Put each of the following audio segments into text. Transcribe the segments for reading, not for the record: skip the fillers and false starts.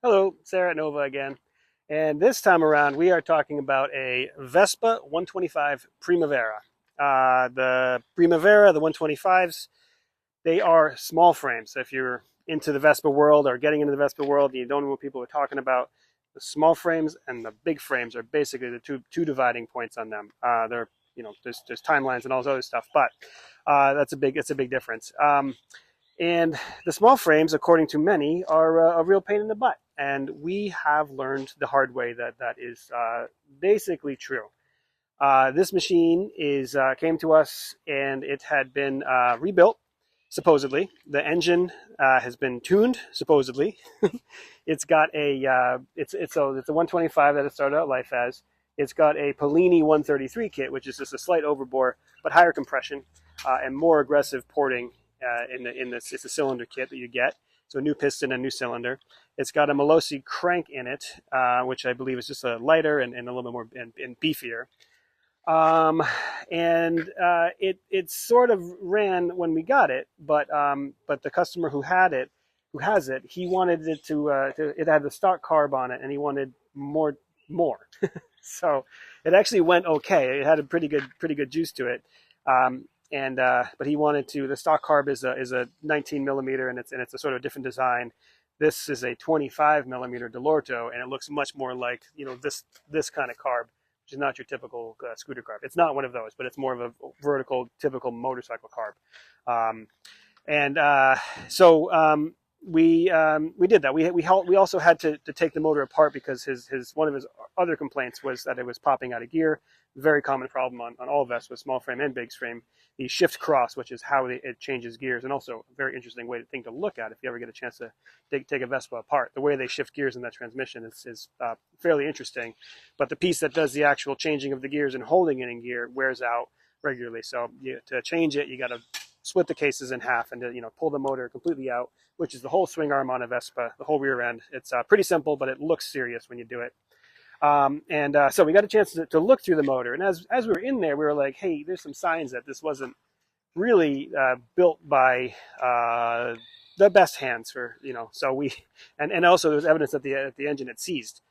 Hello, Sarah at Nova again. And this time around, we are talking about a Vespa 125 Primavera. The Primavera, the 125s, they are small frames. If you're into the Vespa world or getting into the Vespa world and you don't know what people are talking about, the small frames and the big frames are basically the two dividing points on them. They're there's timelines and all this other stuff, but it's a big difference. And the small frames, according to many, are a real pain in the butt. And we have learned the hard way that that is basically true. This machine came to us and it had been rebuilt, supposedly. The engine has been tuned, supposedly. It's got it's a 125 that it started out life as. It's got a Polini 133 kit, which is just a slight overbore, but higher compression and more aggressive porting in this. It's a cylinder kit that you get. So a new piston and new cylinder. It's got a Melosi crank in it, which I believe is just a lighter and a little bit more and beefier. Um, and it sort of ran when we got it, but the customer who has it, he wanted it it had the stock carb on it, and he wanted more. So it actually went okay. It had a pretty good juice to it. And but he wanted to. The stock carb is a 19 millimeter, and it's a sort of different design. This is a 25 millimeter Delorto, and it looks much more like this kind of carb, which is not your typical scooter carb. It's not one of those, but it's more of a vertical, typical motorcycle carb. Um, and we did that. We also had to take the motor apart because his one of his other complaints was that it was popping out of gear. Very common problem on all Vespas, small frame and big frame. The shift cross, which is how it changes gears, and also a very interesting thing to look at if you ever get a chance to take a Vespa apart. The way they shift gears in that transmission is fairly interesting, but the piece that does the actual changing of the gears and holding it in gear wears out regularly. So to change it, you got to split the cases in half and pull the motor completely out, which is the whole swing arm on a Vespa, the whole rear end. It's pretty simple, but it looks serious when you do it. So we got a chance to look through the motor, and as we were in there, we were like, hey, there's some signs that this wasn't really built by the best hands So and also there was evidence that the engine had seized.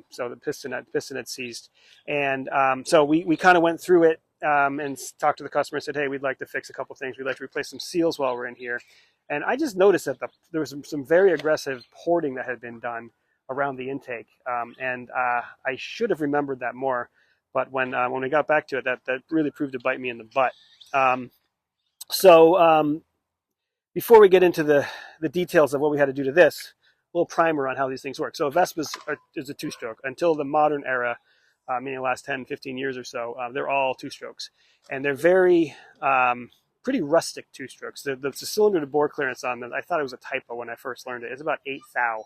So the piston had seized, and so we kind of went through it and talked to the customer and said, hey, we'd like to fix a couple things. We'd like to replace some seals while we're in here. And I just noticed that there was some very aggressive porting that had been done around the intake, and I should have remembered that more. But when we got back to it, that really proved to bite me in the butt. Um, so before we get into the details of what we had to do to this, a little primer on how these things work. So Vespas is a two-stroke. Until the modern era, meaning the last 10, 15 years or so, they're all two-strokes. And they're very pretty rustic two-strokes. The cylinder to bore clearance on them, I thought it was a typo when I first learned it. It's about 8 thou,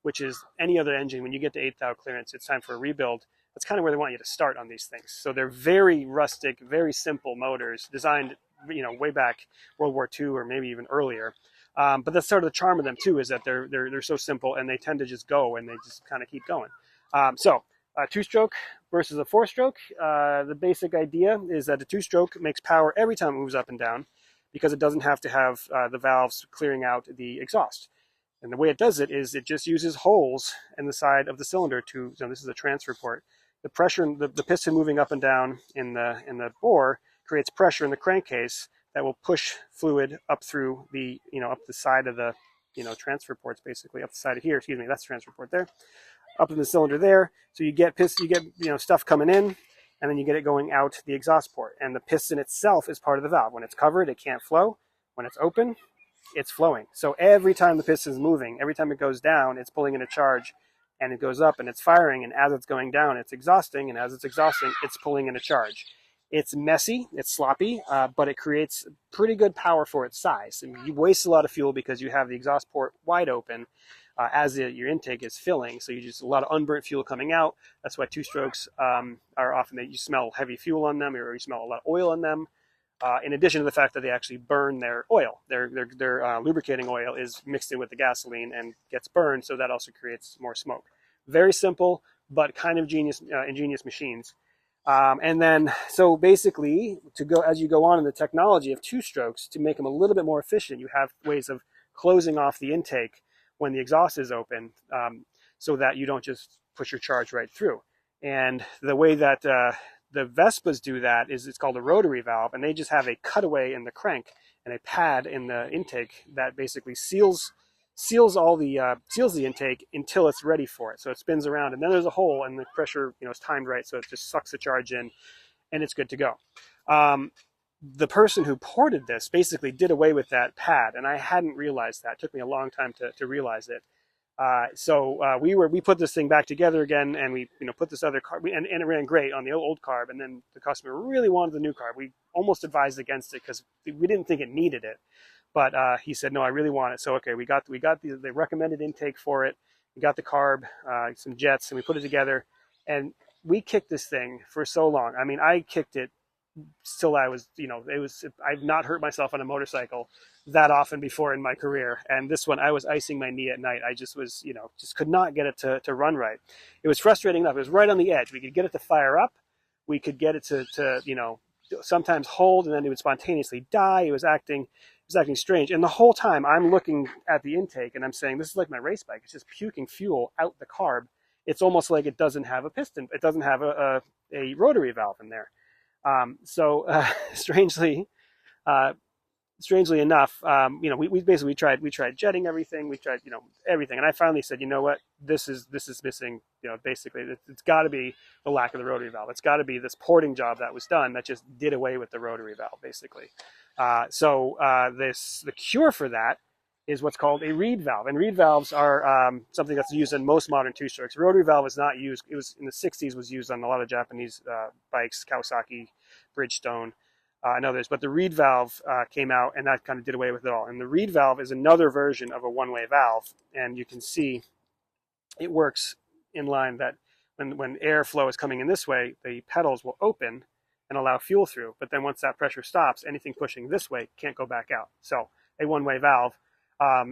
which is any other engine. When you get to 8 thou clearance, it's time for a rebuild. That's kind of where they want you to start on these things. So they're very rustic, very simple motors designed way back World War II or maybe even earlier. But that's sort of the charm of them too, is that they're so simple and they tend to just go and they just kind of keep going. Two-stroke versus a four-stroke. The basic idea is that a two-stroke makes power every time it moves up and down because it doesn't have to have the valves clearing out the exhaust. And the way it does it is it just uses holes in the side of the cylinder to. So this is a transfer port. The pressure, the piston moving up and down in the bore creates pressure in the crankcase that will push fluid up through up the side of the transfer ports, basically up the side of here. Excuse me, that's the transfer port there, up in the cylinder there. So you get stuff coming in, and then you get it going out the exhaust port. And the piston itself is part of the valve. When it's covered, it can't flow. When it's open, it's flowing. So every time the piston is moving, every time it goes down, it's pulling in a charge, and it goes up and it's firing. And as it's going down, it's exhausting, and as it's exhausting, it's pulling in a charge. It's messy, it's sloppy, but it creates pretty good power for its size. And you waste a lot of fuel because you have the exhaust port wide open as your intake is filling. So you just a lot of unburnt fuel coming out. That's why two strokes are often you smell heavy fuel on them, or you smell a lot of oil on them. In addition to the fact that they actually burn their oil, their lubricating oil is mixed in with the gasoline and gets burned, so that also creates more smoke. Very simple, but kind of ingenious machines. And then, so basically, as you go on in the technology of two strokes, to make them a little bit more efficient, you have ways of closing off the intake when the exhaust is open, so that you don't just push your charge right through. And the way that the Vespas do that is it's called a rotary valve, and they just have a cutaway in the crank and a pad in the intake that basically seals the intake until it's ready for it. So it spins around, and then there's a hole, and the pressure, is timed right, so it just sucks the charge in, and it's good to go. The person who ported this basically did away with that pad, and I hadn't realized that. It took me a long time to realize it. So we put this thing back together again, and we put this other carb, and it ran great on the old carb. And then the customer really wanted the new carb. We almost advised against it because we didn't think it needed it, but he said no, I really want it. So okay, we got the recommended intake for it. We got the carb, some jets, and we put it together. And we kicked this thing for so long. I mean, I kicked it till I was, I've not hurt myself on a motorcycle that often before in my career. And this one, I was icing my knee at night. I just was, just could not get it to run right. It was frustrating enough. It was right on the edge. We could get it to fire up. We could get it to sometimes hold, and then it would spontaneously die. It was acting strange. And the whole time I'm looking at the intake and I'm saying, this is like my race bike. It's just puking fuel out the carb. It's almost like it doesn't have a piston. It doesn't have a rotary valve in there. Strangely enough, we tried jetting everything. We tried, everything. And I finally said, you know what, this is missing, basically it's gotta be the lack of the rotary valve. It's gotta be this porting job that was done that just did away with the rotary valve, basically. The cure for that is what's called a reed valve. And reed valves are something that's used in most modern two-strokes. Rotary valve is not used. It was in the 60s, was used on a lot of Japanese bikes, Kawasaki, Bridgestone, and others. But the reed valve came out, and that kind of did away with it all. And the reed valve is another version of a one-way valve. And you can see it works in line that when airflow is coming in this way, the pedals will open and allow fuel through. But then once that pressure stops, anything pushing this way can't go back out. So a one-way valve.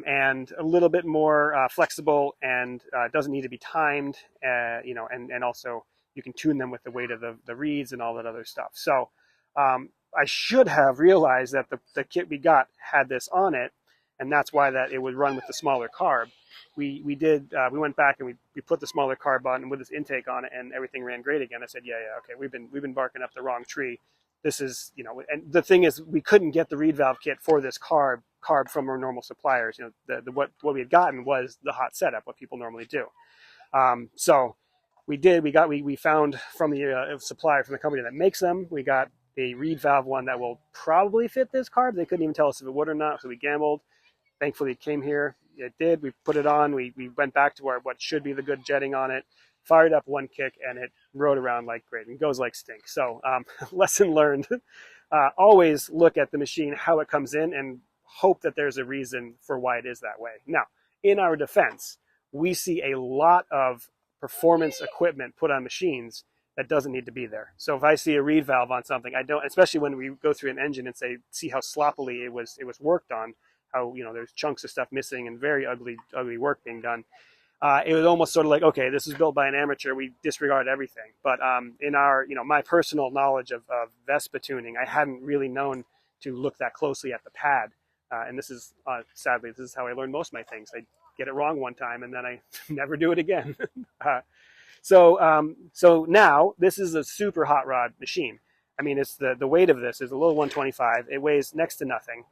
And a little bit more flexible, and doesn't need to be timed, and also you can tune them with the weight of the reeds and all that other stuff. So I should have realized that the kit we got had this on it, and that's why that it would run with the smaller carb. We went back and we put the smaller carb on and with this intake on it, and everything ran great again. I said, yeah, okay, we've been barking up the wrong tree. This is, and the thing is, we couldn't get the reed valve kit for this carb from our normal suppliers. What we had gotten was the hot setup, what people normally do. So we found from the supplier, from the company that makes them, we got a reed valve one that will probably fit this carb. They couldn't even tell us if it would or not, so we gambled. Thankfully, it came here. It did. We put it on. We went back to what should be the good jetting on it. Fired up one kick, and it rode around like great and goes like stink. So lesson learned. Always look at the machine, how it comes in, and hope that there's a reason for why it is that way. Now, in our defense, we see a lot of performance equipment put on machines that doesn't need to be there. So if I see a reed valve on something, I don't, especially when we go through an engine and see how sloppily it was worked on, how there's chunks of stuff missing and very ugly work being done. It was almost sort of like, okay, this is built by an amateur. We disregard everything. But in our, my personal knowledge of Vespa tuning, I hadn't really known to look that closely at the pad. And this is, sadly, this is how I learned most of my things. I get it wrong one time, and then I never do it again. So now this is a super hot rod machine. I mean, it's the weight of this is a little 125. It weighs next to nothing.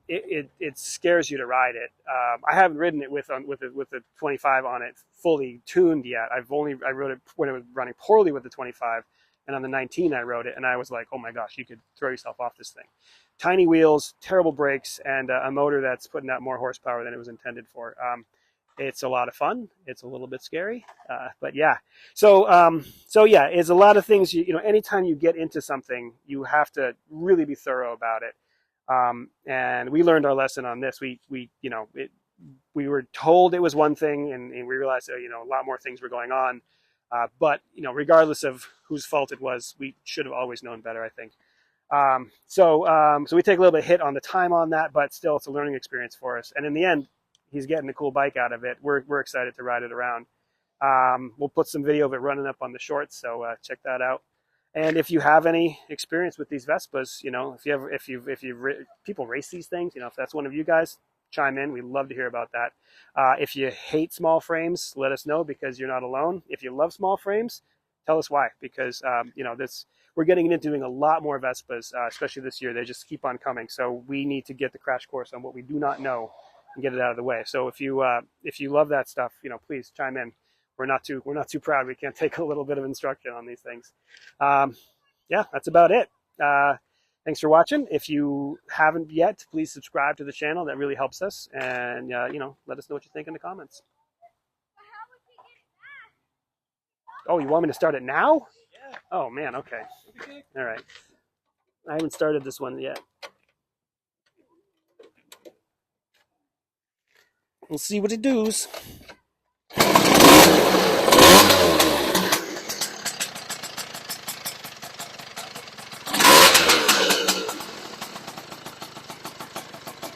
It scares you to ride it. I haven't ridden it with the 25 on it fully tuned yet. I rode it when it was running poorly with the 25, and on the 19 I rode it, and I was like, oh my gosh, you could throw yourself off this thing. Tiny wheels, terrible brakes, and a motor that's putting out more horsepower than it was intended for. It's a lot of fun. It's a little bit scary, but yeah. So yeah, it's a lot of things. Anytime you get into something, you have to really be thorough about it. And we learned our lesson on this. We were told it was one thing, and we realized a lot more things were going on. But regardless of whose fault it was, we should have always known better, I think. So we take a little bit of hit on the time on that, but still, it's a learning experience for us. And in the end, he's getting a cool bike out of it. We're excited to ride it around. We'll put some video of it running up on the shorts, so check that out. And if you have any experience with these Vespas, if people race these things, if that's one of you guys, chime in. We'd love to hear about that. If you hate small frames, let us know, because you're not alone. If you love small frames, tell us why, because we're getting into doing a lot more Vespas, especially this year. They just keep on coming. So we need to get the crash course on what we do not know and get it out of the way. So if you love that stuff, please chime in. We're not too proud. We can't take a little bit of instruction on these things. Yeah, that's about it. Thanks for watching. If you haven't yet, please subscribe to the channel. That really helps us. And let us know what you think in the comments. Oh, you want me to start it now? Yeah. Oh, man, okay. All right. I haven't started this one yet. We'll see what it does.